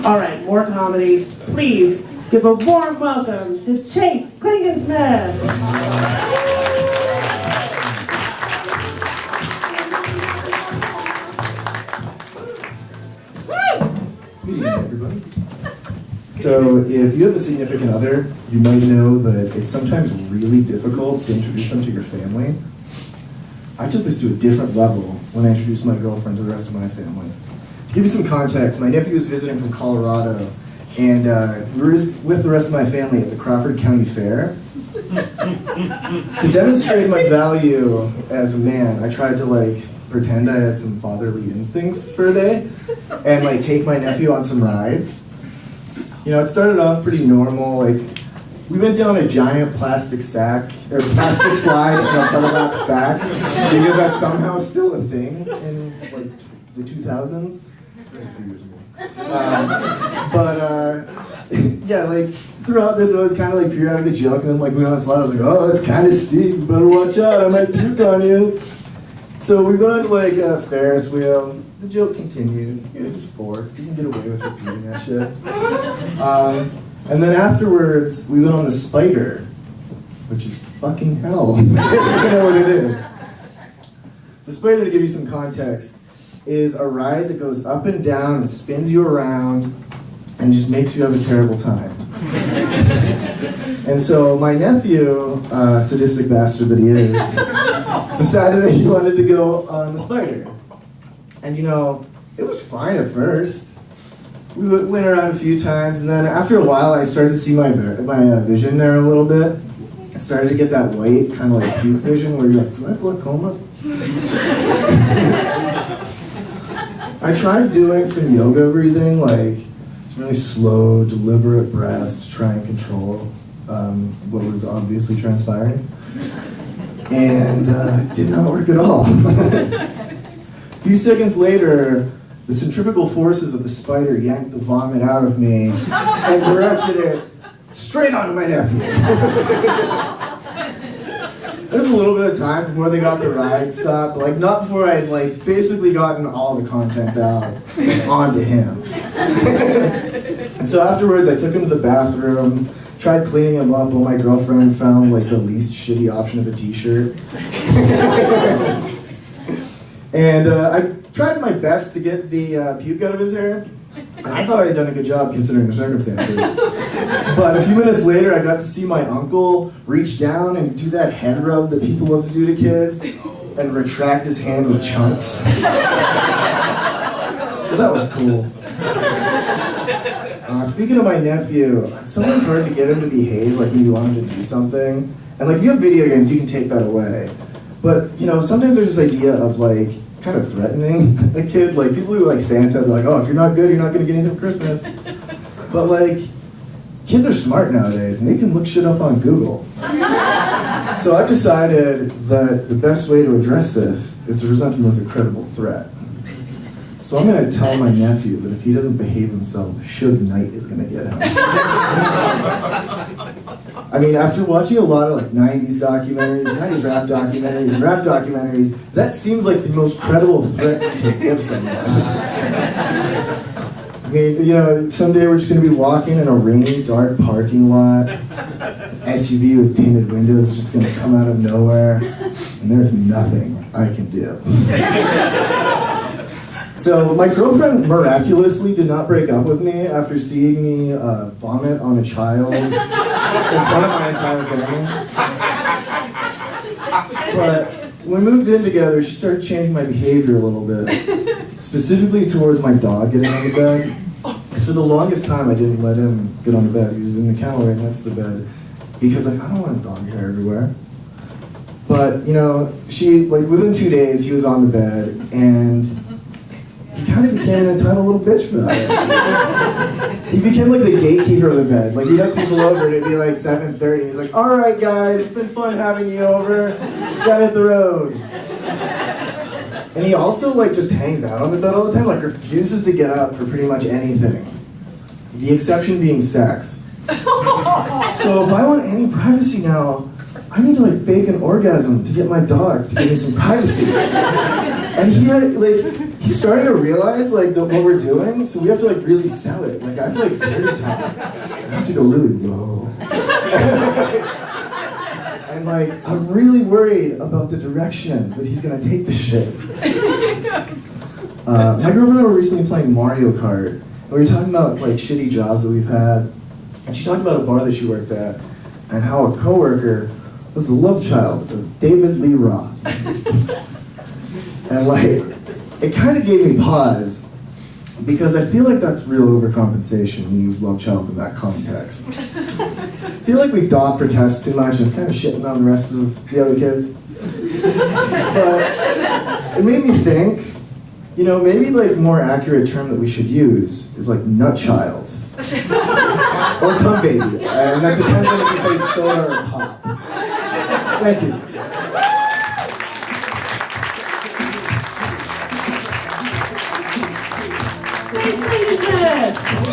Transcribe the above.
All right, more comedy. Please give a warm welcome to Chase Klingensmith. Good evening, everybody. So, if you have a significant other, you might know that it's sometimes really difficult to introduce them to your family. I took this to a different level when I introduced my girlfriend to the rest of my family. To give you some context, my nephew was visiting from Colorado, and we were with the rest of my family at the Crawford County Fair. To demonstrate my value as a man, I tried to pretend I had some fatherly instincts for a day, and take my nephew on some rides. You know, it started off pretty normal. We went down a giant plastic slide in a double-lap sack, because that's somehow still a thing in the 2000s. A few years ago. Yeah, throughout this, I was kind of periodically joking, and we went on the slide. I was like, "Oh, that's kind of steep. You better watch out. I might puke on you." So we went on a Ferris wheel. The joke continued. It was 4. You can get away with repeating that shit. And then afterwards, we went on the Spider, which is fucking hell. You know what it is. The Spider, to give you some context, is a ride that goes up and down and spins you around and just makes you have a terrible time. And so my nephew, sadistic bastard that he is, decided that he wanted to go on the Spider. And it was fine at first. We went around a few times, and then after a while I started to see my vision there a little bit. I started to get that white, kind of puke vision where you're like, do I have glaucoma? I tried doing some yoga breathing, some really slow, deliberate breaths to try and control what was obviously transpiring. And it did not work at all. A few seconds later, the centrifugal forces of the Spider yanked the vomit out of me and directed it straight onto my nephew. There was a little bit of time before they got the ride stopped, not before I'd basically gotten all the contents out onto him. And so afterwards, I took him to the bathroom, tried cleaning him up while my girlfriend found the least shitty option of a t-shirt. And I tried my best to get the puke out of his hair. And I thought I had done a good job considering the circumstances. But a few minutes later, I got to see my uncle reach down and do that head rub that people love to do to kids and retract his hand with chunks. So that was cool. Speaking of my nephew, it's sometimes hard to get him to behave when you want him to do something. And if you have video games, you can take that away. But, sometimes there's this idea of kind of threatening a kid. People who Santa, they're oh, if you're not good, you're not going to get anything for Christmas. But kids are smart nowadays, and they can look shit up on Google. So I've decided that the best way to address this is to present him with a credible threat. So I'm going to tell my nephew that if he doesn't behave himself, Suge Knight is going to get him. I mean, after watching a lot of 90s documentaries, 90s rap documentaries, and rap documentaries, that seems like the most credible threat to give someone. I mean, someday we're just going to be walking in a rainy, dark parking lot. SUV with tinted windows is just going to come out of nowhere, and there's nothing I can do. So my girlfriend miraculously did not break up with me after seeing me vomit on a child in front of my entire family. But when we moved in together, she started changing my behavior a little bit, specifically towards my dog getting on the bed. Because for the longest time, I didn't let him get on the bed. He was in the kennel right next to the bed because I don't want dog hair everywhere. But she within 2 days, he was on the bed and he kind of became an entitled little bitch about it. He became the gatekeeper of the bed. He'd have people over and it'd be 7:30. He's like, all right guys, it's been fun having you over. Gotta hit the road. And he also just hangs out on the bed all the time, refuses to get up for pretty much anything. The exception being sex. So if I want any privacy now, I need to fake an orgasm to get my dog to give me some privacy. And he he's starting to realize like what we're doing, so we have to like really sell it. Like I have to like dirty talk. I have to go really low. And like I'm really worried about the direction that he's gonna take this shit. My girlfriend and I were recently playing Mario Kart, and we were talking about like shitty jobs that we've had, and she talked about a bar that she worked at, and how a coworker was the love child of David Lee Roth. And like, it kind of gave me pause, because I feel like that's real overcompensation when you use love child in that context. I feel like we doth protest too much and it's kind of shitting on the rest of the other kids. But it made me think, you know, maybe like more accurate term that we should use is like nut child. Or cum baby. And that depends on if you say soda or pop. Thank you. Chase Klingensmith!